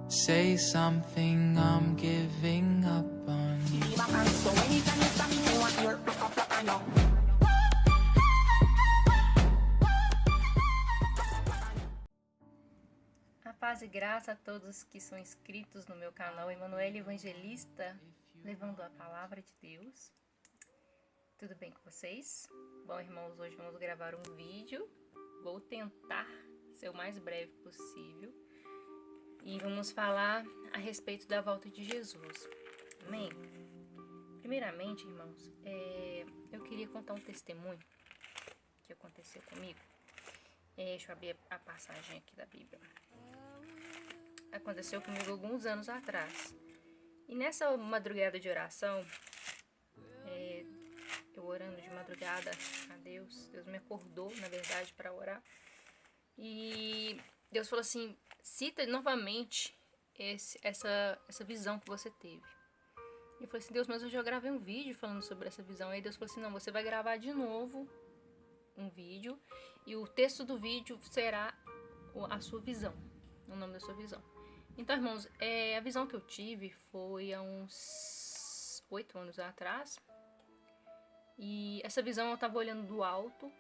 Say something, I'm giving up on you. A paz e graça a todos que são inscritos no meu canal Emanuele Evangelista, levando a palavra de Deus. Tudo bem com vocês? Bom, irmãos, hoje vamos gravar um vídeo. Vou tentar ser o mais breve possível. E vamos falar a respeito da volta de Jesus. Amém? Primeiramente, irmãos, eu queria contar um testemunho que aconteceu comigo. Deixa eu abrir a passagem aqui da Bíblia. Aconteceu comigo alguns anos atrás. E nessa madrugada de oração, eu orando de madrugada a Deus me acordou, na verdade, para orar. E Deus falou assim: cita novamente essa visão que você teve. E eu falei assim: Deus, mas eu já gravei um vídeo falando sobre essa visão. Aí Deus falou assim: não, você vai gravar de novo um vídeo e o texto do vídeo será a sua visão, o nome da sua visão. Então, irmãos, a visão que eu tive foi há uns 8 anos atrás. E essa visão eu estava olhando do alto,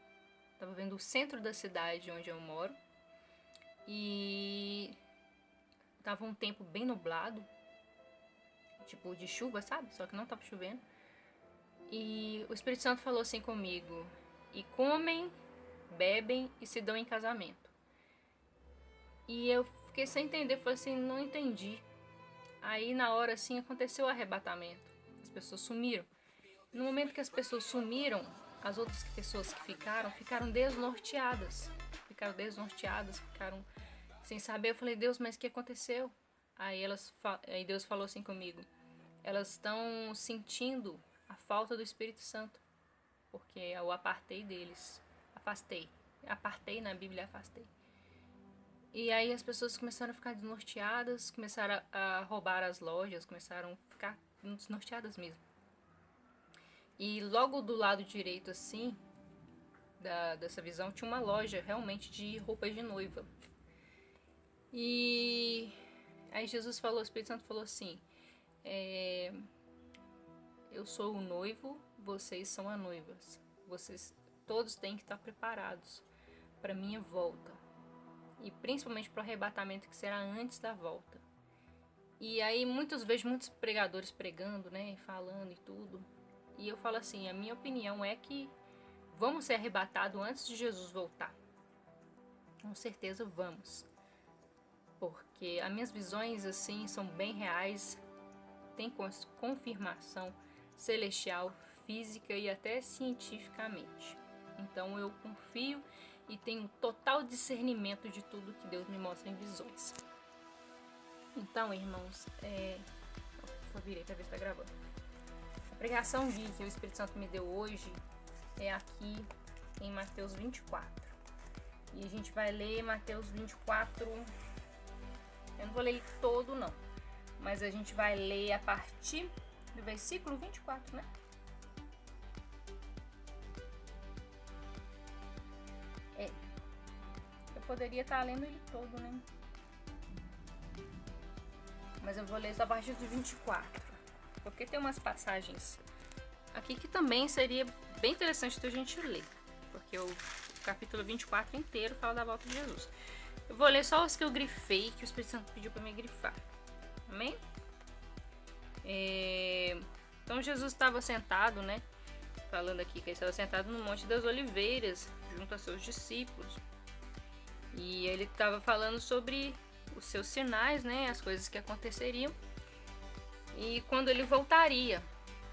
estava vendo o centro da cidade onde eu moro. E tava um tempo bem nublado, tipo de chuva, sabe? Só que não tava chovendo. E o Espírito Santo falou assim comigo: e comem, bebem e se dão em casamento. E eu fiquei sem entender, falei assim, não entendi. Aí na hora assim aconteceu o arrebatamento, as pessoas sumiram. No momento que as pessoas sumiram, as outras pessoas que ficaram desnorteadas. Ficaram sem saber. Eu falei: Deus, mas o que aconteceu? Aí Deus falou assim comigo: elas estão sentindo a falta do Espírito Santo, porque eu apartei deles. Apartei na Bíblia, afastei. E aí as pessoas começaram a ficar desnorteadas, começaram a roubar as lojas, começaram a ficar desnorteadas mesmo. E logo do lado direito assim dessa visão tinha uma loja realmente de roupas de noiva. E aí Jesus falou, o Espírito Santo falou assim: eu sou o noivo, vocês são as noivas. Vocês todos têm que estar preparados para minha volta. E principalmente para o arrebatamento que será antes da volta. E aí vejo muitos pregadores pregando, né, falando e tudo. E eu falo assim, a minha opinião é que vamos ser arrebatados antes de Jesus voltar. Com certeza vamos. Porque as minhas visões assim são bem reais, tem confirmação celestial, física e até cientificamente. Então eu confio e tenho total discernimento de tudo que Deus me mostra em visões. Então, irmãos, só virei para ver se está gravando. A pregação que o Espírito Santo me deu hoje é aqui em Mateus 24. E a gente vai ler Mateus 24. Eu não vou ler ele todo não, mas a gente vai ler a partir do versículo 24, né? Eu poderia estar lendo ele todo, né? Mas eu vou ler só a partir do 24, porque tem umas passagens aqui que também seria bem interessante da gente ler, porque o capítulo 24 inteiro fala da volta de Jesus. Eu vou ler só os que eu grifei, que o Espírito Santo pediu para me grifar. Amém? Então Jesus estava sentado, né? Falando aqui que ele estava sentado no Monte das Oliveiras, junto a seus discípulos. E ele estava falando sobre os seus sinais, né? As coisas que aconteceriam. E quando ele voltaria,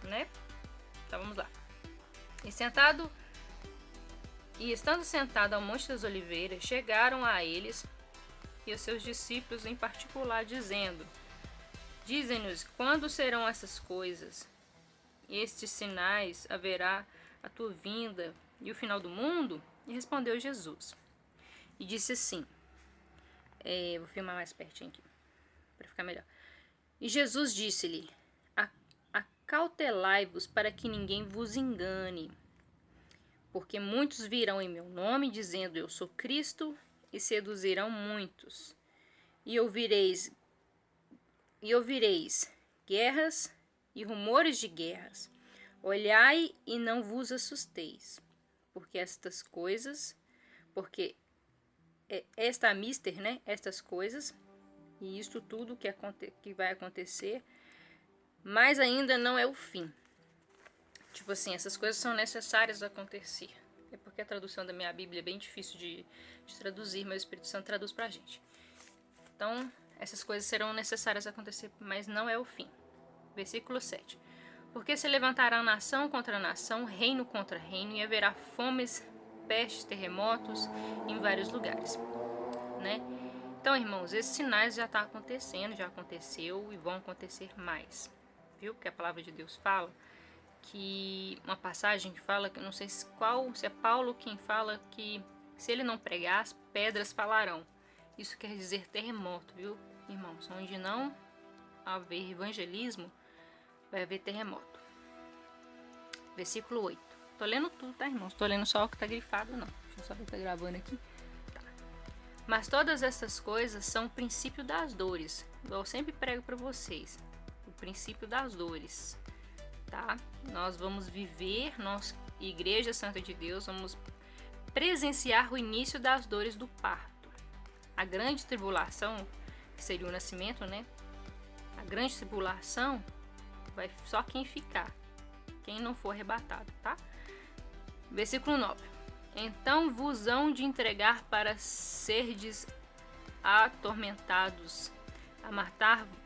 né? Então vamos lá. E estando sentado ao Monte das Oliveiras, chegaram a eles e aos seus discípulos em particular, dizendo: dizem-nos, quando serão essas coisas? Estes sinais haverá a tua vinda e o final do mundo? E respondeu Jesus. E disse assim, vou filmar mais pertinho aqui, para ficar melhor. E Jesus disse-lhe: acautelai-vos para que ninguém vos engane. Porque muitos virão em meu nome, dizendo eu sou Cristo, e seduzirão muitos. E ouvireis E ouvireis guerras e rumores de guerras. Olhai e não vos assusteis, porque esta mister, né? Estas coisas e isto tudo que vai acontecer, mas ainda não é o fim. Tipo assim, essas coisas são necessárias acontecer. É porque a tradução da minha Bíblia é bem difícil de traduzir, mas o Espírito Santo traduz pra gente. Então, essas coisas serão necessárias acontecer, mas não é o fim. Versículo 7. Porque se levantará nação contra nação, reino contra reino, e haverá fomes, pestes, terremotos em vários lugares, né? Então, irmãos, esses sinais já estão acontecendo, já aconteceu e vão acontecer mais, viu? Porque a palavra de Deus fala que uma passagem que fala, que eu não sei se é Paulo quem fala que se ele não pregar, as pedras falarão. Isso quer dizer terremoto, viu, irmãos? Onde não haver evangelismo, vai haver terremoto. Versículo 8. Tô lendo tudo, tá, irmãos? Tô lendo só o que tá grifado, não. Deixa eu só ver o que tá gravando aqui. Tá. Mas todas essas coisas são o princípio das dores. Eu sempre prego para vocês. O princípio das dores. Tá? Nós vamos viver, nós, Igreja Santa de Deus, vamos presenciar o início das dores do parto. A grande tribulação, que seria o nascimento, né? A grande tribulação vai só quem ficar, quem não for arrebatado, tá? Versículo 9. Então vos hão de entregar para serdes atormentados,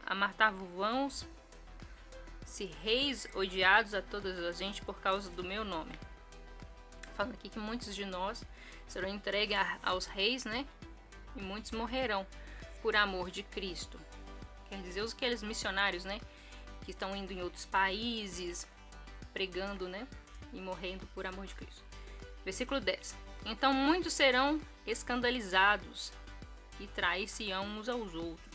amartar-vos se reis odiados a todas as gente por causa do meu nome. Falando aqui que muitos de nós serão entregues aos reis, né? E muitos morrerão por amor de Cristo. Quer dizer, aqueles missionários, né? Que estão indo em outros países, pregando, né? E morrendo por amor de Cristo. Versículo 10. Então muitos serão escandalizados e trair-se-ão uns aos outros.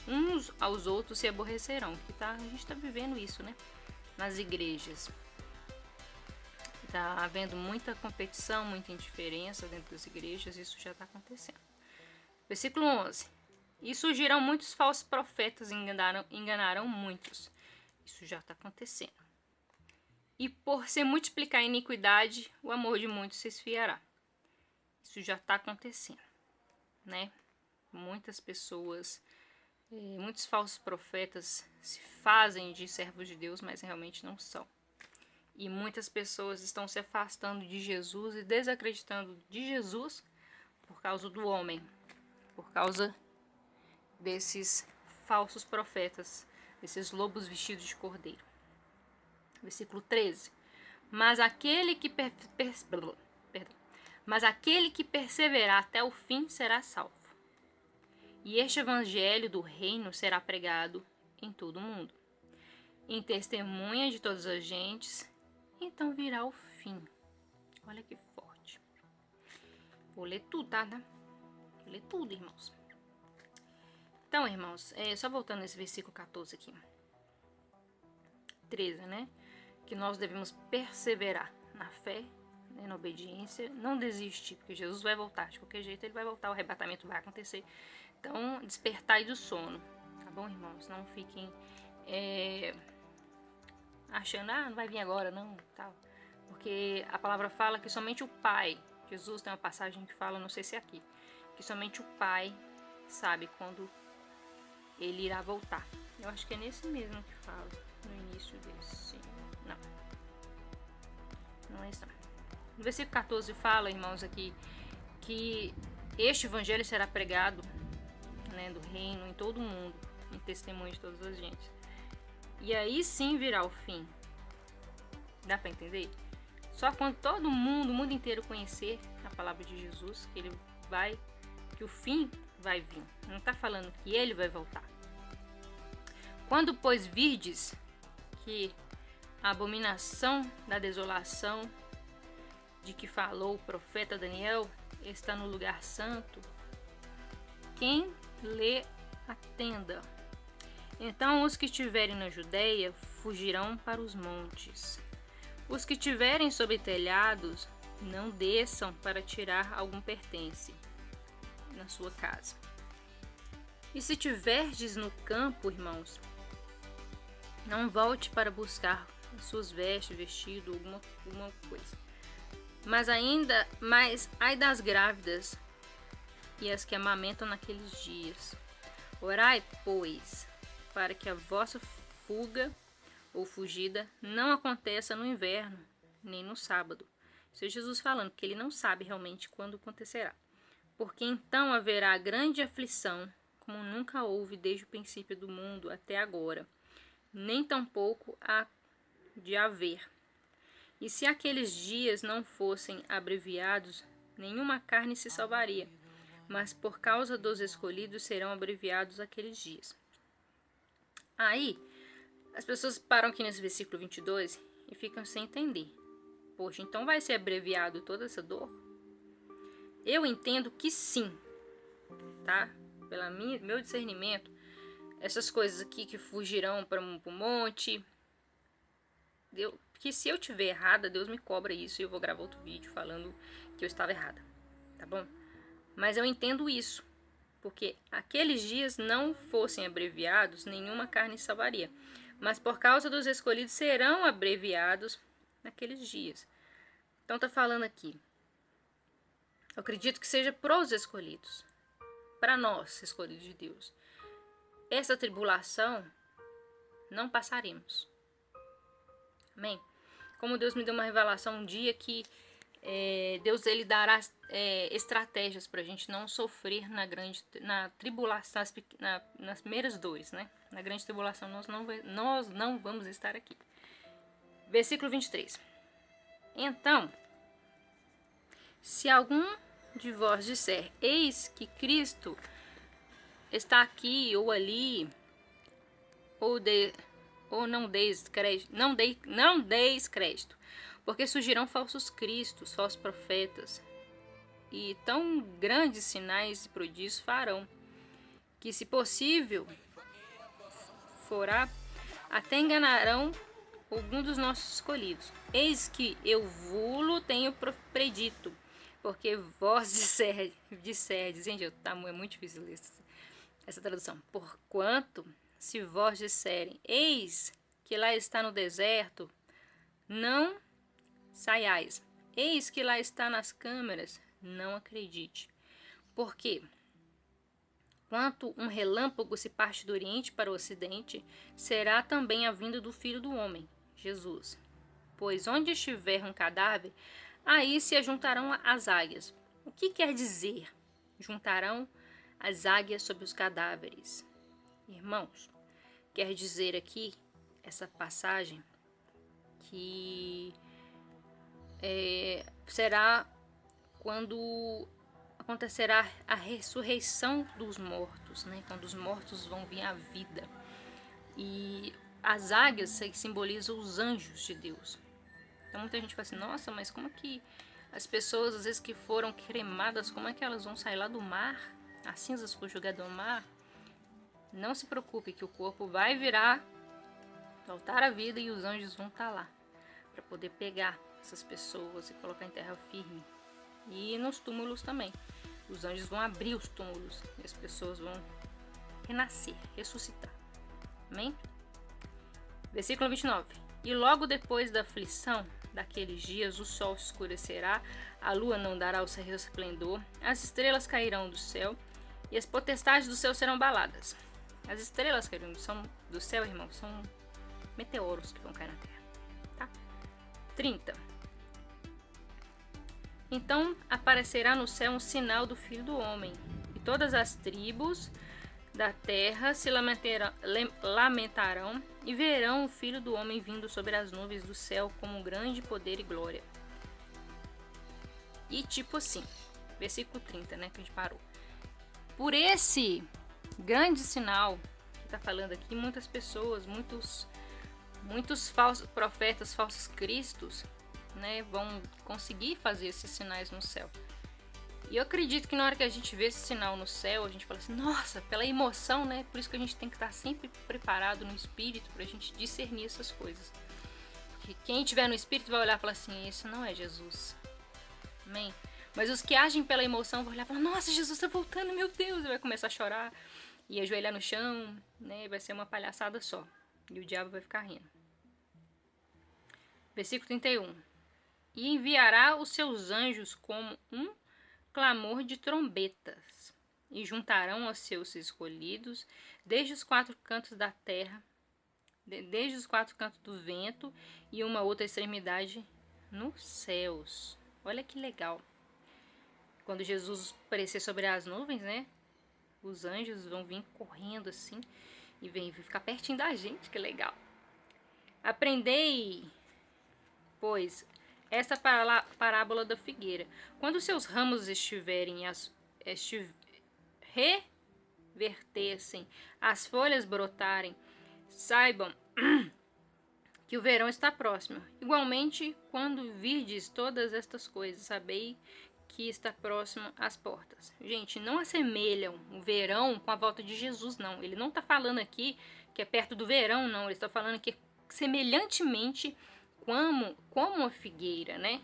Uns aos outros se aborrecerão. A gente está vivendo isso, né? Nas igrejas. Está havendo muita competição, muita indiferença dentro das igrejas. Isso já está acontecendo. Versículo 11. E surgirão muitos falsos profetas e enganarão muitos. Isso já está acontecendo. E por se multiplicar a iniquidade, o amor de muitos se esfriará. Isso já está acontecendo, né? Muitas pessoas, muitos falsos profetas se fazem de servos de Deus, mas realmente não são. E muitas pessoas estão se afastando de Jesus e desacreditando de Jesus por causa do homem, por causa desses falsos profetas, desses lobos vestidos de cordeiro. Versículo 13. Mas aquele que perseverar até o fim será salvo. E este evangelho do reino será pregado em todo o mundo, em testemunha de todas as gentes, então virá o fim. Olha que forte. Vou ler tudo, tá? Vou ler tudo, irmãos. Então, irmãos, só voltando nesse versículo 14 aqui. 13, né? Que nós devemos perseverar na fé, né, na obediência, não desistir, porque Jesus vai voltar. De qualquer jeito, ele vai voltar, o arrebatamento vai acontecer. Então, despertai do sono, tá bom, irmãos? Não fiquem achando, não vai vir agora, não, tal. Porque a palavra fala que somente o Pai, Jesus tem uma passagem que fala, não sei se é aqui, que somente o Pai sabe quando ele irá voltar. Eu acho que é nesse mesmo que fala, no início desse. Não é isso não. No versículo 14 fala, irmãos, aqui, que este evangelho será pregado, né, do reino em todo o mundo, em testemunho de todas as gentes. E aí sim virá o fim. Dá para entender? Só quando todo mundo, o mundo inteiro conhecer a palavra de Jesus, que o fim vai vir. Não está falando que ele vai voltar. Quando, pois, virdes que a abominação da desolação de que falou o profeta Daniel está no lugar santo, quem lê atenda. Então os que estiverem na Judeia fugirão para os montes. Os que estiverem sobre telhados não desçam para tirar algum pertence na sua casa. E se tiverdes no campo, irmãos, não volte para buscar as suas vestes, vestido, alguma coisa. Mas ai das grávidas e as que amamentam naqueles dias. Orai, pois, para que a vossa fuga ou fugida não aconteça no inverno, nem no sábado. Isso é Jesus falando, que ele não sabe realmente quando acontecerá. Porque então haverá grande aflição, como nunca houve desde o princípio do mundo até agora, nem tampouco há de haver. E se aqueles dias não fossem abreviados, nenhuma carne se salvaria, mas por causa dos escolhidos serão abreviados aqueles dias. Aí, as pessoas param aqui nesse versículo 22 e ficam sem entender. Poxa, então vai ser abreviado toda essa dor? Eu entendo que sim, tá? Pelo meu discernimento, essas coisas aqui que fugirão para o monte, que se eu tiver errada, Deus me cobra isso e eu vou gravar outro vídeo falando que eu estava errada, tá bom? Mas eu entendo isso, porque aqueles dias não fossem abreviados, nenhuma carne salvaria, mas por causa dos escolhidos serão abreviados naqueles dias. Então tá falando aqui, eu acredito que seja pros escolhidos, para nós, escolhidos de Deus. Essa tribulação não passaremos. Amém? Como Deus me deu uma revelação um dia que Deus ele dará estratégias para a gente não sofrer na tribulação, nas primeiras dores, né? Na grande tribulação nós não vamos estar aqui. Versículo 23. Então, se algum de vós disser, eis que Cristo está aqui ou ali, ou não deis crédito, porque surgirão falsos cristos, falsos profetas, e tão grandes sinais e prodígios farão, que se possível forá, até enganarão algum dos nossos escolhidos. Eis que eu vulo tenho predito, porque vós disserdes, gente, é muito difícil ler essa tradução, porquanto se vós disserem, eis que lá está no deserto, não saiais. Eis que lá está nas câmaras, não acredite. Porque, quanto um relâmpago se parte do oriente para o ocidente, será também a vinda do Filho do Homem, Jesus. Pois onde estiver um cadáver, aí se ajuntarão as águias. O que quer dizer? Juntarão as águias sobre os cadáveres. Irmãos, quer dizer aqui, essa passagem, que será quando acontecerá a ressurreição dos mortos, né? Quando os mortos vão vir à vida. E as águias simbolizam os anjos de Deus. Então muita gente fala assim, nossa, mas como que as pessoas, às vezes que foram cremadas, como é que elas vão sair lá do mar? As cinzas foram jogadas no mar? Não se preocupe que o corpo vai voltar à vida e os anjos vão estar lá para poder pegar essas pessoas e colocar em terra firme. E nos túmulos também. Os anjos vão abrir os túmulos e as pessoas vão renascer, ressuscitar. Amém? Versículo 29. E logo depois da aflição daqueles dias, o sol se escurecerá, a lua não dará o seu resplendor, as estrelas cairão do céu e as potestades do céu serão abaladas. As estrelas cairão do céu, irmão, são meteoros que vão cair na terra. Tá? 30. Então aparecerá no céu um sinal do Filho do Homem, e todas as tribos da terra se lamentarão e verão o Filho do Homem vindo sobre as nuvens do céu com um grande poder e glória. E tipo assim, versículo 30, né, que a gente parou. Por esse grande sinal que está falando aqui, muitas pessoas, muitos falsos profetas, falsos cristos, né, vão conseguir fazer esses sinais no céu. E eu acredito que na hora que a gente vê esse sinal no céu, a gente fala assim, nossa, pela emoção, né? Por isso que a gente tem que estar sempre preparado no espírito para a gente discernir essas coisas. Porque quem estiver no espírito vai olhar e falar assim, isso não é Jesus. Amém? Mas os que agem pela emoção vão olhar e falar, nossa, Jesus está voltando, meu Deus, e vai começar a chorar. e ajoelhar no chão, né? Vai ser uma palhaçada só. E o diabo vai ficar rindo. Versículo 31. E enviará os seus anjos como um clamor de trombetas, e juntarão aos seus escolhidos desde os quatro cantos da terra, desde os quatro cantos do vento, e uma outra extremidade nos céus. Olha que legal. Quando Jesus aparecer sobre as nuvens, né? Os anjos vão vir correndo assim e vem ficar pertinho da gente, que legal. Aprendei, pois, esta parábola da figueira. Quando seus ramos revertessem, as folhas brotarem, saibam que o verão está próximo. Igualmente, quando virdes todas estas coisas, sabei que está próximo às portas. Gente, não assemelham o verão com a volta de Jesus, não. Ele não está falando aqui que é perto do verão, não. Ele está falando que semelhantemente como a figueira, né?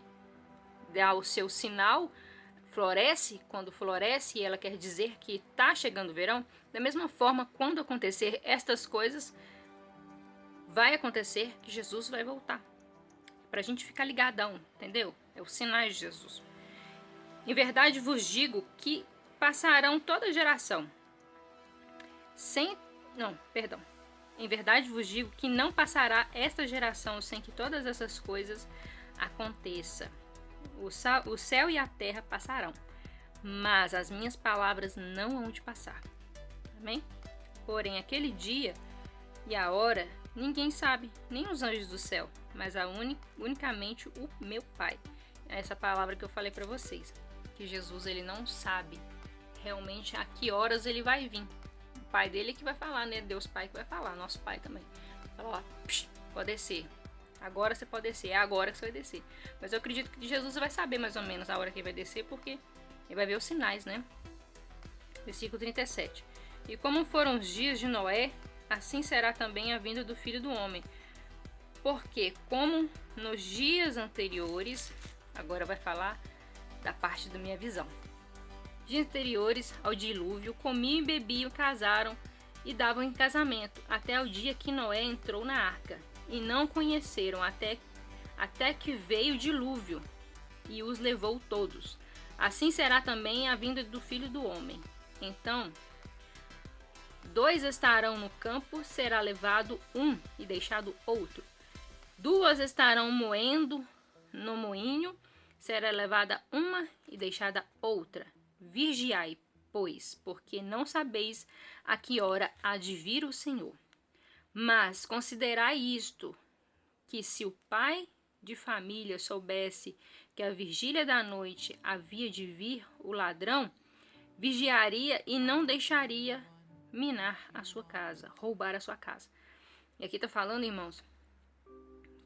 Dá o seu sinal, floresce, quando floresce, ela quer dizer que está chegando o verão. Da mesma forma, quando acontecer estas coisas, vai acontecer que Jesus vai voltar. Pra gente ficar ligadão, entendeu? É o sinal de Jesus. Em verdade vos digo que passarão toda geração. Em verdade vos digo que não passará esta geração sem que todas essas coisas aconteçam. O céu e a terra passarão, mas as minhas palavras não hão de passar. Amém? Porém, aquele dia e a hora ninguém sabe, nem os anjos do céu, mas unicamente o meu Pai. É essa palavra que eu falei para vocês, que Jesus ele não sabe realmente a que horas ele vai vir. O Pai dele é que vai falar, né? Deus Pai que vai falar, nosso Pai também. Fala, ó, pode descer. Agora você pode descer, é agora que você vai descer. Mas eu acredito que Jesus vai saber mais ou menos a hora que ele vai descer, porque ele vai ver os sinais, né? Versículo 37. E como foram os dias de Noé, assim será também a vinda do Filho do Homem. Porque como nos dias anteriores, agora vai falar da parte da minha visão. Dias anteriores ao dilúvio, comiam e bebiam, casaram e davam em casamento, até o dia que Noé entrou na arca. E não conheceram até que veio o dilúvio e os levou todos. Assim será também a vinda do Filho do Homem. Então, 2 estarão no campo, será levado um e deixado outro. 2 estarão moendo no moinho, será levada uma e deixada outra. Vigiai, pois, porque não sabeis a que hora há de vir o Senhor. Mas considerai isto, que se o pai de família soubesse que a vigília da noite havia de vir o ladrão, vigiaria e não deixaria minar a sua casa, roubar a sua casa. E aqui está falando, irmãos,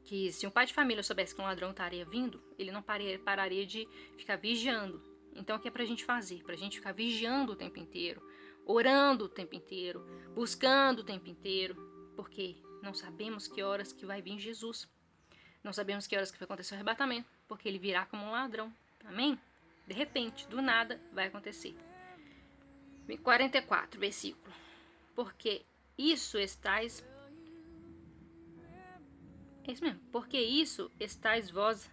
que se um pai de família soubesse que um ladrão estaria vindo, ele não pararia de ficar vigiando. Então o que é pra gente fazer? Pra gente ficar vigiando o tempo inteiro, orando o tempo inteiro, buscando o tempo inteiro, porque não sabemos que horas que vai vir Jesus. Não sabemos que horas que vai acontecer o arrebatamento, porque ele virá como um ladrão. Amém? De repente, do nada, vai acontecer. 44, versículo. Porque isso estáis... É isso mesmo. Porque isso estáis vós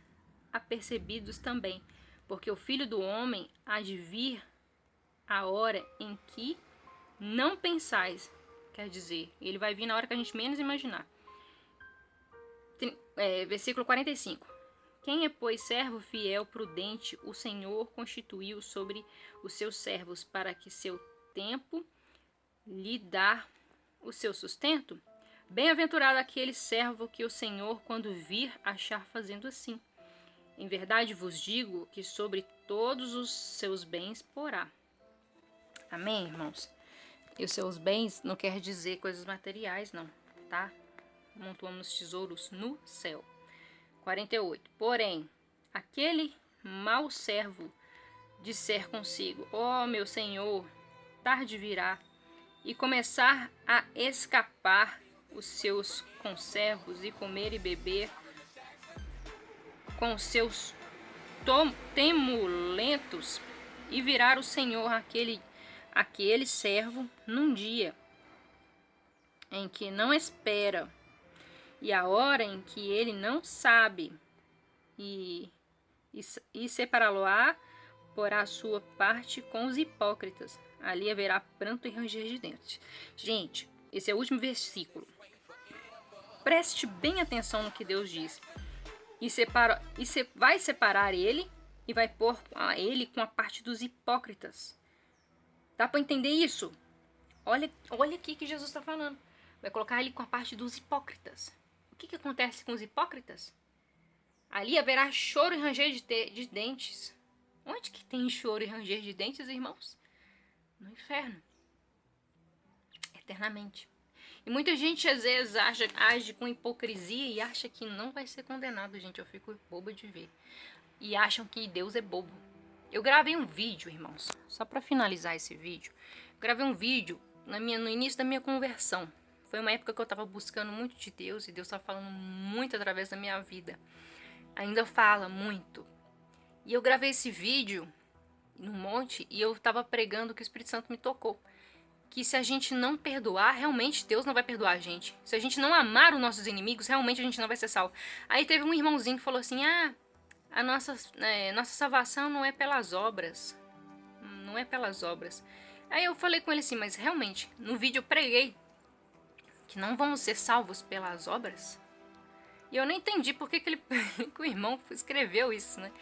apercebidos também. Porque o Filho do Homem há de vir a hora em que não pensais. Quer dizer, ele vai vir na hora que a gente menos imaginar. Versículo 45. Quem é, pois, servo fiel, prudente, o Senhor constituiu sobre os seus servos, para que seu tempo lhe dá o seu sustento? Bem-aventurado aquele servo que o Senhor, quando vir, achar fazendo assim. Em verdade vos digo que sobre todos os seus bens porá. Amém, irmãos? E os seus bens não quer dizer coisas materiais, não, tá? Amontoamos tesouros no céu. 48. Porém, aquele mau servo disser consigo, ó meu Senhor, tarde virá, e começar a escapar os seus conservos e comer e beber com os seus temulentos, e virar o Senhor aquele servo num dia em que não espera e a hora em que ele não sabe, e separá-lo-á por a sua parte com os hipócritas. Ali haverá pranto e ranger de dentes. Gente, esse é o último versículo. Preste bem atenção no que Deus diz. Vai separar ele e vai pôr ele com a parte dos hipócritas. Dá para entender isso? Olha aqui que Jesus está falando. Vai colocar ele com a parte dos hipócritas. O que acontece com os hipócritas? Ali haverá choro e ranger de dentes. Onde que tem choro e ranger de dentes, irmãos? No inferno. Eternamente. E muita gente às vezes age com hipocrisia e acha que não vai ser condenado, gente. Eu fico boba de ver. E acham que Deus é bobo. Eu gravei um vídeo, irmãos. Só para finalizar esse vídeo. Gravei um vídeo no início da minha conversão. Foi uma época que eu estava buscando muito de Deus e Deus estava falando muito através da minha vida. Ainda fala muito. E eu gravei esse vídeo no monte e eu estava pregando que o Espírito Santo me tocou. Que se a gente não perdoar, realmente Deus não vai perdoar a gente. Se a gente não amar os nossos inimigos, realmente a gente não vai ser salvo. Aí teve um irmãozinho que falou assim, a nossa salvação não é pelas obras. Não é pelas obras. Aí eu falei com ele assim, mas realmente, no vídeo eu preguei que não vamos ser salvos pelas obras. E eu não entendi por que que o irmão escreveu isso, né?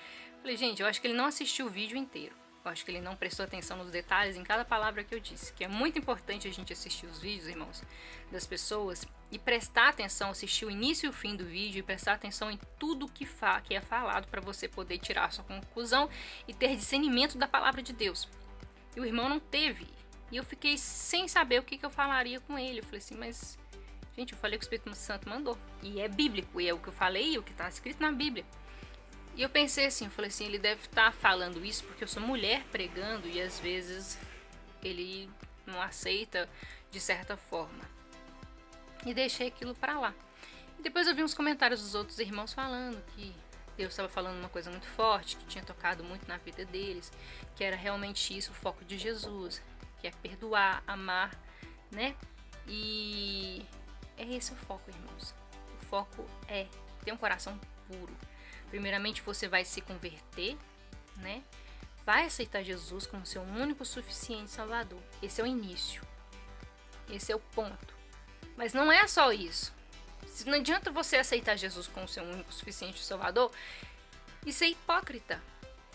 Falei, gente, eu acho que ele não assistiu o vídeo inteiro. Eu acho que ele não prestou atenção nos detalhes em cada palavra que eu disse. Que é muito importante a gente assistir os vídeos, irmãos, das pessoas. E prestar atenção, assistir o início e o fim do vídeo. E prestar atenção em tudo que é falado para você poder tirar a sua conclusão e ter discernimento da palavra de Deus. E o irmão não teve. E eu fiquei sem saber o que eu falaria com ele. Eu falei assim, mas... Gente, eu falei que o Espírito Santo mandou. E é bíblico. E é o que eu falei e o que está escrito na Bíblia. E eu pensei assim, eu falei assim, ele deve estar falando isso porque eu sou mulher pregando e às vezes ele não aceita de certa forma. E deixei aquilo pra lá. E depois eu vi uns comentários dos outros irmãos falando que Deus estava falando uma coisa muito forte, que tinha tocado muito na vida deles, que era realmente isso o foco de Jesus, que é perdoar, amar, né? E é esse o foco, irmãos. O foco é ter um coração puro. Primeiramente você vai se converter, né? Vai aceitar Jesus como seu único suficiente Salvador. Esse é o início. Esse é o ponto. Mas não é só isso. Não adianta você aceitar Jesus como seu único suficiente Salvador e ser hipócrita.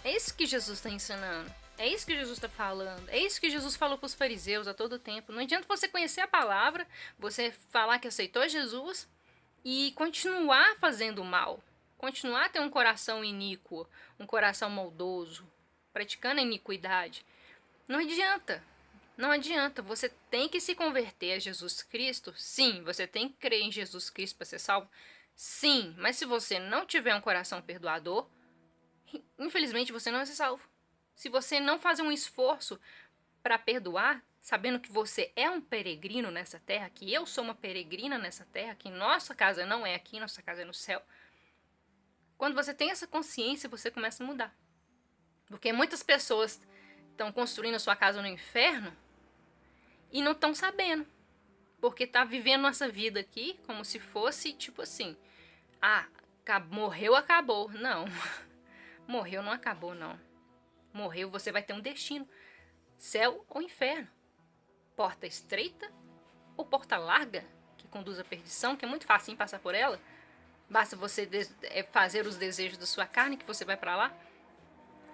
É isso que Jesus está ensinando. É isso que Jesus está falando. É isso que Jesus falou para os fariseus a todo tempo. Não adianta você conhecer a palavra, você falar que aceitou Jesus e continuar fazendo mal. Continuar a ter um coração iníquo, um coração maldoso, praticando a iniquidade. Não adianta. Não adianta. Você tem que se converter a Jesus Cristo. Sim, você tem que crer em Jesus Cristo para ser salvo. Sim, mas se você não tiver um coração perdoador, infelizmente você não vai ser salvo. Se você não fazer um esforço para perdoar, sabendo que você é um peregrino nessa terra, que eu sou uma peregrina nessa terra, que nossa casa não é aqui, nossa casa é no céu. Quando você tem essa consciência, você começa a mudar. Porque muitas pessoas estão construindo a sua casa no inferno e não estão sabendo. Porque tá vivendo nossa vida aqui como se fosse tipo assim, morreu, acabou. Não, morreu, não acabou, não. Morreu, você vai ter um destino. Céu ou inferno. Porta estreita ou porta larga, que conduz à perdição, que é muito fácil passar por ela. Basta você fazer os desejos da sua carne que você vai para lá.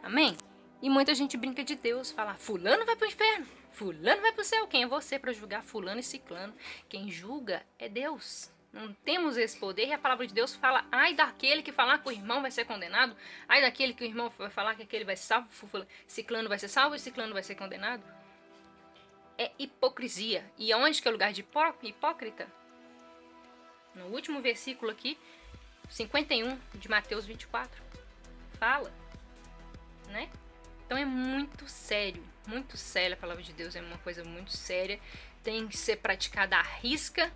Amém? E muita gente brinca de Deus, fala, fulano vai para o inferno, fulano vai para o céu. Quem é você para julgar fulano e ciclano? Quem julga é Deus. Não temos esse poder e a palavra de Deus fala, ai daquele que falar que o irmão vai ser condenado, ai daquele que o irmão vai falar que aquele vai ser salvo, ciclano vai ser salvo e ciclano vai ser condenado. É hipocrisia. E aonde que é o lugar de hipócrita? No último versículo aqui, 51 de Mateus 24. Fala, né? Então é muito sério a palavra de Deus, é uma coisa muito séria, tem que ser praticada à risca,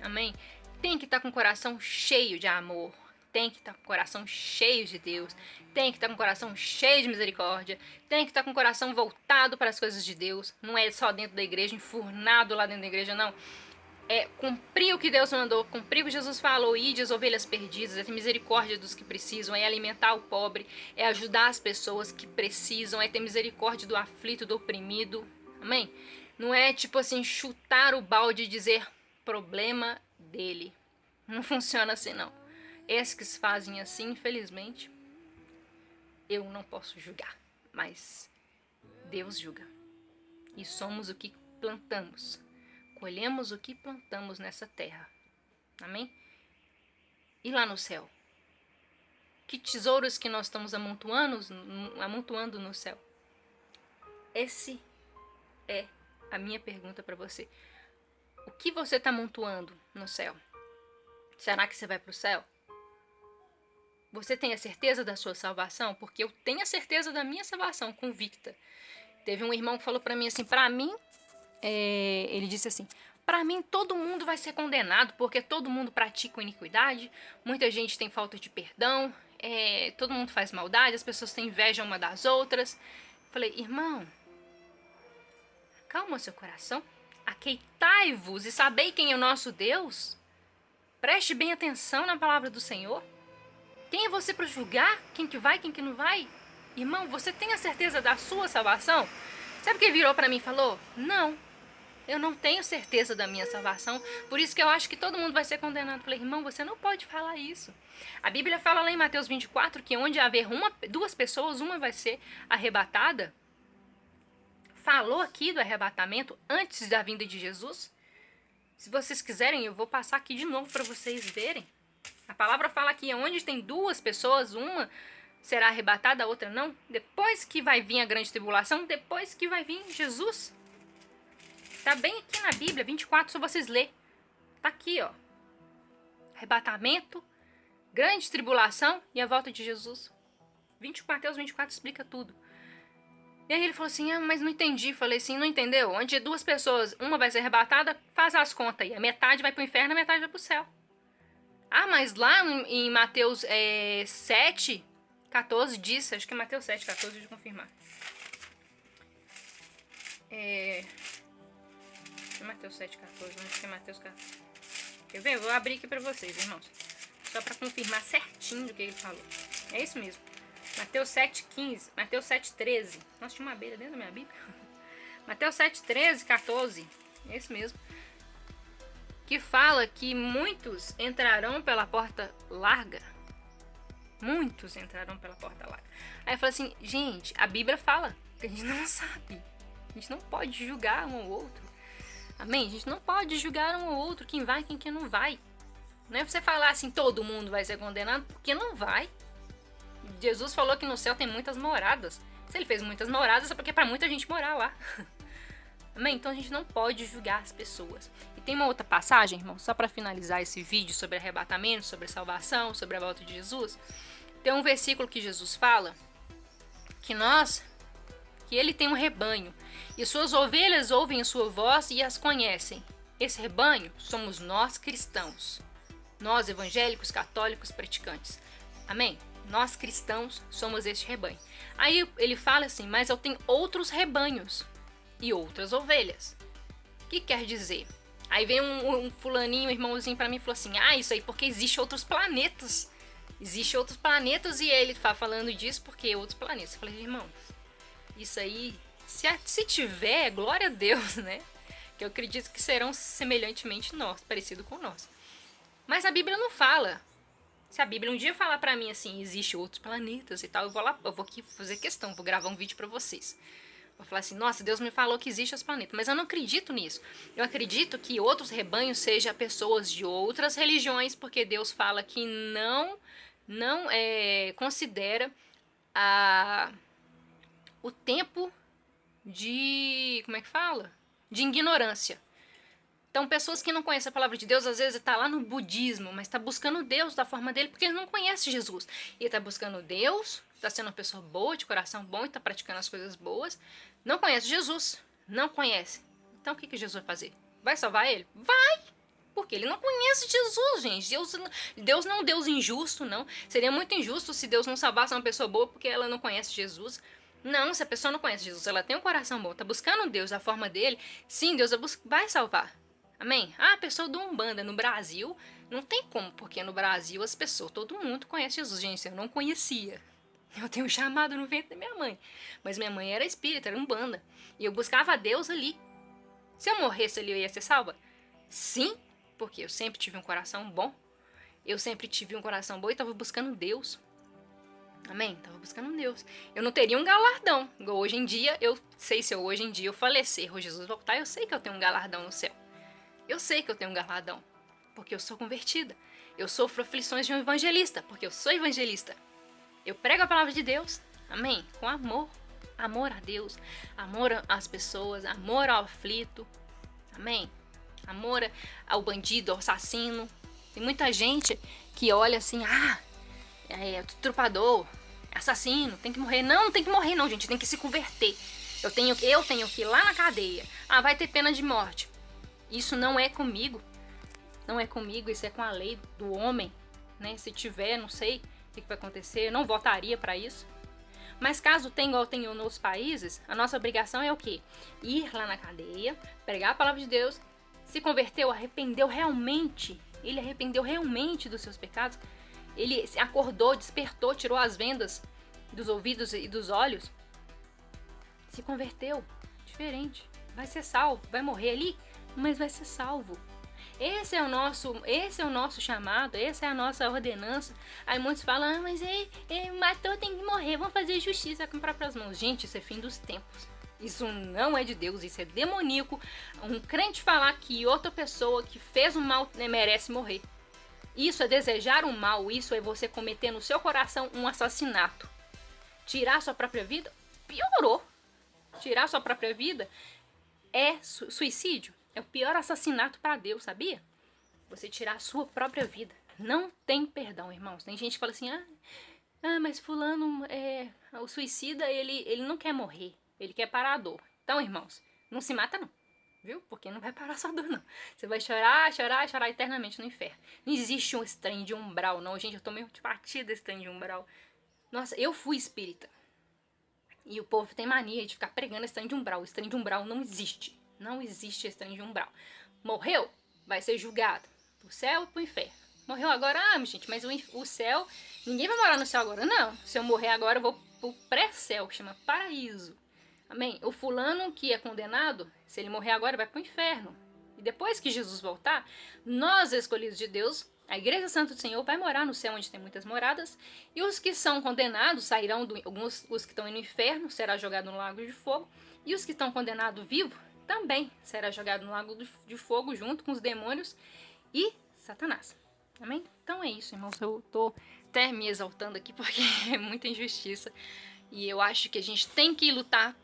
amém? Tem que estar com o coração cheio de amor, tem que estar com o coração cheio de Deus, tem que estar com o coração cheio de misericórdia, tem que estar com o coração voltado para as coisas de Deus. Não é só dentro da igreja, enfurnado lá dentro da igreja, não. É cumprir o que Deus mandou, cumprir o que Jesus falou, ir as ovelhas perdidas, é ter misericórdia dos que precisam, é alimentar o pobre, é ajudar as pessoas que precisam, é ter misericórdia do aflito, do oprimido. Amém? Não é tipo assim, chutar o balde e dizer problema dele. Não funciona assim, não. Esses que se fazem assim, infelizmente, eu não posso julgar, mas Deus julga. E somos o que plantamos. Colhemos o que plantamos nessa terra. Amém? E lá no céu? Que tesouros que nós estamos amontoando no céu? Esse é a minha pergunta para você. O que você está amontoando no céu? Será que você vai para o céu? Você tem a certeza da sua salvação? Porque eu tenho a certeza da minha salvação, convicta. Teve um irmão que falou para mim assim, para mim, ele disse assim, para mim todo mundo vai ser condenado, porque todo mundo pratica iniquidade, muita gente tem falta de perdão, todo mundo faz maldade, as pessoas têm inveja uma das outras. Falei, irmão, calma seu coração, aqueitai-vos e sabei quem é o nosso Deus. Preste bem atenção na palavra do Senhor. Quem é você para julgar? Quem que vai, quem que não vai? Irmão, você tem a certeza da sua salvação? Sabe quem virou para mim e falou? Não, eu não tenho certeza da minha salvação, por isso que eu acho que todo mundo vai ser condenado. Falei, irmão, você não pode falar isso. A Bíblia fala lá em Mateus 24 que onde haver duas pessoas, uma vai ser arrebatada. Falou aqui do arrebatamento antes da vinda de Jesus. Se vocês quiserem, eu vou passar aqui de novo para vocês verem. A palavra fala que onde tem duas pessoas, uma será arrebatada, a outra não. Depois que vai vir a grande tribulação, depois que vai vir Jesus. Tá bem aqui na Bíblia, 24, se vocês lerem. Tá aqui, ó. Arrebatamento, grande tribulação e a volta de Jesus. Mateus 24 explica tudo. E aí ele falou assim, mas não entendi. Falei assim, não entendeu? Onde duas pessoas, uma vai ser arrebatada, faz as contas aí. A metade vai pro inferno, a metade vai pro céu. Mas lá em Mateus 7, 14 diz, acho que é Mateus 7, 14, deixa eu confirmar. É Mateus 7, 14, não acho que é Mateus 14. Quer ver? Eu vou abrir aqui pra vocês, irmãos. Só pra confirmar certinho do que ele falou. É isso mesmo. Mateus 7, 15, Mateus 7, 13. Nossa, tinha uma abelha dentro da minha Bíblia. Mateus 7, 13, 14. É isso mesmo. Que fala que muitos entrarão pela porta larga. Muitos entrarão pela porta larga. Aí eu falei assim, gente, a Bíblia fala que a gente não sabe. A gente não pode julgar um ou outro. Amém? A gente não pode julgar um ou outro, quem vai, quem não vai. Não é pra você falar assim, todo mundo vai ser condenado, porque não vai. Jesus falou que no céu tem muitas moradas. Se ele fez muitas moradas, é porque é pra muita gente morar lá. Amém? Então a gente não pode julgar as pessoas. E tem uma outra passagem, irmão, só para finalizar esse vídeo sobre arrebatamento, sobre salvação, sobre a volta de Jesus. Tem um versículo que Jesus fala que ele tem um rebanho e suas ovelhas ouvem a sua voz e as conhecem. Esse rebanho somos nós cristãos, nós evangélicos, católicos, praticantes. Amém? Nós cristãos somos este rebanho. Aí ele fala assim, mas eu tenho outros rebanhos e outras ovelhas. O que quer dizer? Aí vem um fulaninho, um irmãozinho pra mim e falou assim, isso aí porque existe outros planetas. Existe outros planetas e ele tá falando disso porque outros planetas. Eu falei, irmão, isso aí, se tiver, glória a Deus, né? Que eu acredito que serão semelhantemente nós, parecido com nós. Mas a Bíblia não fala. Se a Bíblia um dia falar pra mim assim, existe outros planetas e tal, eu vou aqui fazer questão, vou gravar um vídeo pra vocês. Vou falar assim, nossa, Deus me falou que existe os planetas, mas eu não acredito nisso. Eu acredito que outros rebanhos sejam pessoas de outras religiões, porque Deus fala que não considera o tempo de, como é que fala? De ignorância. Então, pessoas que não conhecem a palavra de Deus, às vezes está lá no budismo, mas está buscando Deus da forma dele, porque ele não conhece Jesus. E está buscando Deus, está sendo uma pessoa boa, de coração bom, e está praticando as coisas boas. Não conhece Jesus, não conhece. Então, o que Jesus vai fazer? Vai salvar ele? Vai! Por Porque ele não conhece Jesus, gente. Deus não é um Deus injusto, não. Seria muito injusto se Deus não salvasse uma pessoa boa porque ela não conhece Jesus. Não, se a pessoa não conhece Jesus, ela tem um coração bom, tá buscando Deus da forma dele, sim, Deus vai salvar. Amém? Ah, a pessoa do Umbanda no Brasil, não tem como, porque no Brasil as pessoas, todo mundo conhece Jesus. Gente, eu não conhecia. Eu tenho um chamado no ventre da minha mãe. Mas minha mãe era espírita, era Umbanda. E eu buscava a Deus ali. Se eu morresse ali, eu ia ser salva? Sim, porque eu sempre tive um coração bom. Eu sempre tive um coração bom e estava buscando Deus. Amém? Tava buscando um Deus. Eu não teria um galardão. Igual hoje em dia, eu sei se hoje em dia eu falecer, ou Jesus voltar, eu sei que eu tenho um galardão no céu. Eu sei que eu tenho um galardão, porque eu sou convertida. Eu sofro aflições de um evangelista, porque eu sou evangelista. Eu prego a palavra de Deus, amém? Com amor. Amor a Deus, amor às pessoas, amor ao aflito, amém? Amor ao bandido, ao assassino. Tem muita gente que olha assim, é trupador, assassino, tem que morrer. Não, não tem que morrer não, gente, tem que se converter. Eu tenho que ir lá na cadeia. Ah, vai ter pena de morte. Isso não é comigo. Não é comigo, isso é com a lei do homem, né? Se tiver, não sei o que vai acontecer, eu não votaria para isso. Mas caso tenha igual tem nos países, a nossa obrigação é o quê? Ir lá na cadeia, pregar a palavra de Deus, se converteu, arrependeu realmente, ele arrependeu realmente dos seus pecados, ele se acordou, despertou, tirou as vendas dos ouvidos e dos olhos, se converteu, diferente, vai ser salvo, vai morrer ali, mas vai ser salvo. Esse é o nosso chamado, essa é a nossa ordenança. Aí muitos falam, mas matou, tem que morrer, vamos fazer justiça com próprias mãos. Gente, isso é fim dos tempos. Isso não é de Deus, isso é demoníaco. Um crente falar que outra pessoa que fez o mal merece morrer. Isso é desejar o mal, isso é você cometer no seu coração um assassinato. Tirar sua própria vida, piorou. Tirar sua própria vida é suicídio. É o pior assassinato para Deus, sabia? Você tirar a sua própria vida. Não tem perdão, irmãos. Tem gente que fala assim, mas fulano, o suicida, ele não quer morrer. Ele quer parar a dor. Então, irmãos, não se mata não. Viu? Porque não vai parar sua dor, não. Você vai chorar, chorar, chorar eternamente no inferno. Não existe um trem de umbral, não. Gente, eu tô meio batida desse trem de umbral. Nossa, eu fui espírita. E o povo tem mania de ficar pregando esse trem de umbral. Esse trem de umbral não existe. Não existe esse trem de umbral. Morreu, vai ser julgado. Pro céu ou pro inferno. Morreu agora, gente, mas o céu... Ninguém vai morar no céu agora, não. Se eu morrer agora, eu vou pro pré-céu, que chama paraíso. Amém? O fulano que é condenado, se ele morrer agora, vai pro inferno. E depois que Jesus voltar, nós, escolhidos de Deus, a Igreja Santa do Senhor, vai morar no céu, onde tem muitas moradas. E os que são condenados sairão os que estão no inferno, será jogado no lago de fogo. E os que estão condenados vivos, também será jogado no lago de fogo junto com os demônios e Satanás. Amém? Então é isso, irmãos. Eu tô até me exaltando aqui porque é muita injustiça. E eu acho que a gente tem que lutar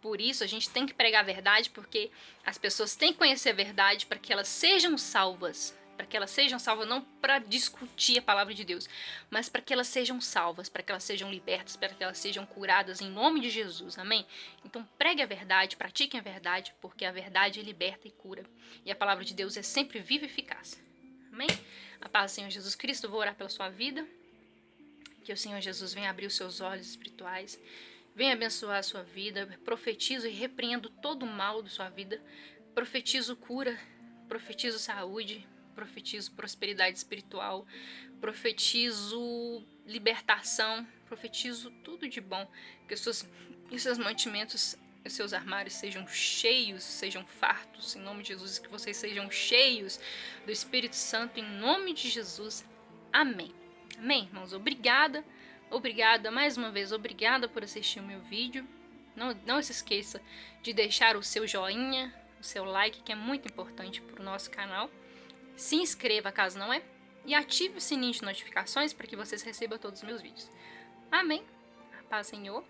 por isso, a gente tem que pregar a verdade, porque as pessoas têm que conhecer a verdade para que elas sejam salvas. Para que elas sejam salvas não para discutir a palavra de Deus, mas para que elas sejam salvas, para que elas sejam libertas, para que elas sejam curadas em nome de Jesus, amém? Então pregue a verdade, pratiquem a verdade, porque a verdade liberta e cura. E a palavra de Deus é sempre viva e eficaz, amém? A paz do Senhor Jesus Cristo, eu vou orar pela sua vida, que o Senhor Jesus venha abrir os seus olhos espirituais, venha abençoar a sua vida, profetizo e repreendo todo o mal da sua vida, profetizo cura, profetizo saúde, profetizo prosperidade espiritual, profetizo libertação, profetizo tudo de bom, que os seus mantimentos, os seus armários sejam cheios, sejam fartos, em nome de Jesus, que vocês sejam cheios do Espírito Santo, em nome de Jesus, amém. Amém, irmãos, obrigada mais uma vez, obrigada por assistir o meu vídeo, não se esqueça de deixar o seu joinha, o seu like, que é muito importante para o nosso canal. Se inscreva caso não é, e ative o sininho de notificações para que vocês recebam todos os meus vídeos. Amém? A paz, Senhor.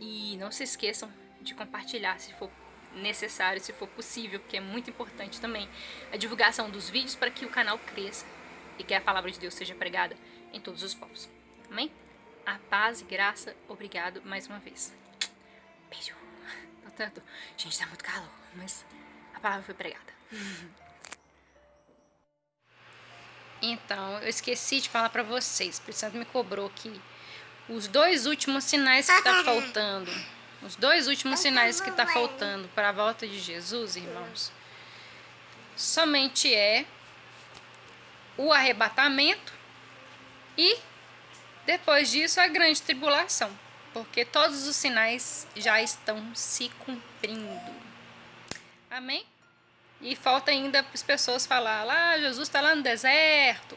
E não se esqueçam de compartilhar se for necessário, se for possível, porque é muito importante também a divulgação dos vídeos para que o canal cresça e que a palavra de Deus seja pregada em todos os povos. Amém? A paz e graça, obrigado mais uma vez. Beijo. Gente, tá muito calor, mas a palavra foi pregada. Então, eu esqueci de falar para vocês. O Espírito Santo me cobrou que os 2 últimos sinais que tá faltando, os 2 últimos sinais que tá faltando para a volta de Jesus, irmãos, somente é o arrebatamento e depois disso a grande tribulação, porque todos os sinais já estão se cumprindo. Amém? E falta ainda para as pessoas falar lá, Jesus está lá no deserto.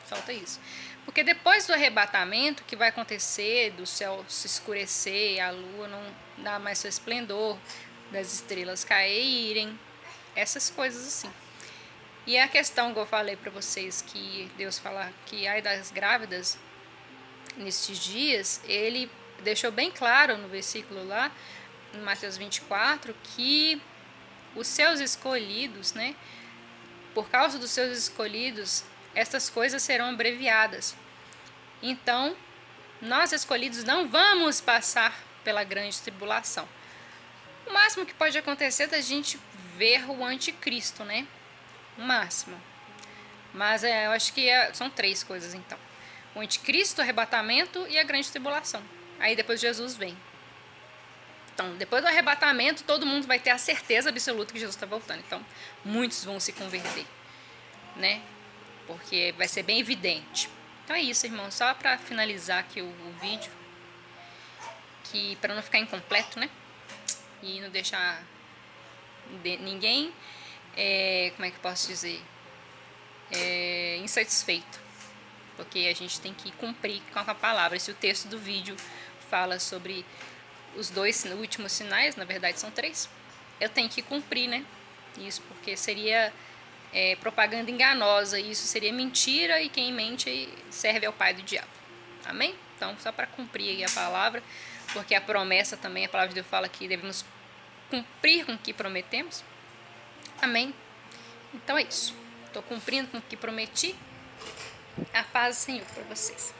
Falta isso. Porque depois do arrebatamento, que vai acontecer, do céu se escurecer, a lua não dar mais seu esplendor, das estrelas caírem, essas coisas assim. E a questão que eu falei para vocês, que Deus fala que ai das grávidas, nesses dias, ele deixou bem claro no versículo lá, em Mateus 24, que os seus escolhidos, né, por causa dos seus escolhidos, estas coisas serão abreviadas. Então, nós escolhidos não vamos passar pela grande tribulação. O máximo que pode acontecer é da gente ver o anticristo, né? O máximo. Mas eu acho que são 3 coisas então. O anticristo, o arrebatamento e a grande tribulação. Aí depois Jesus vem. Então, depois do arrebatamento, todo mundo vai ter a certeza absoluta que Jesus está voltando. Então, muitos vão se converter, né? Porque vai ser bem evidente. Então é isso, irmão. Só para finalizar aqui o vídeo, que para não ficar incompleto, né? E não deixar ninguém, como é que eu posso dizer, insatisfeito. Porque a gente tem que cumprir com a palavra. Se o texto do vídeo fala sobre os 2 últimos sinais, na verdade são 3, eu tenho que cumprir, né? Isso, porque seria propaganda enganosa, isso seria mentira, e quem mente serve ao pai do diabo. Amém? Então, só para cumprir aí a palavra, porque a promessa também, a palavra de Deus fala que devemos cumprir com o que prometemos. Amém? Então é isso. Estou cumprindo com o que prometi. A paz do Senhor para vocês.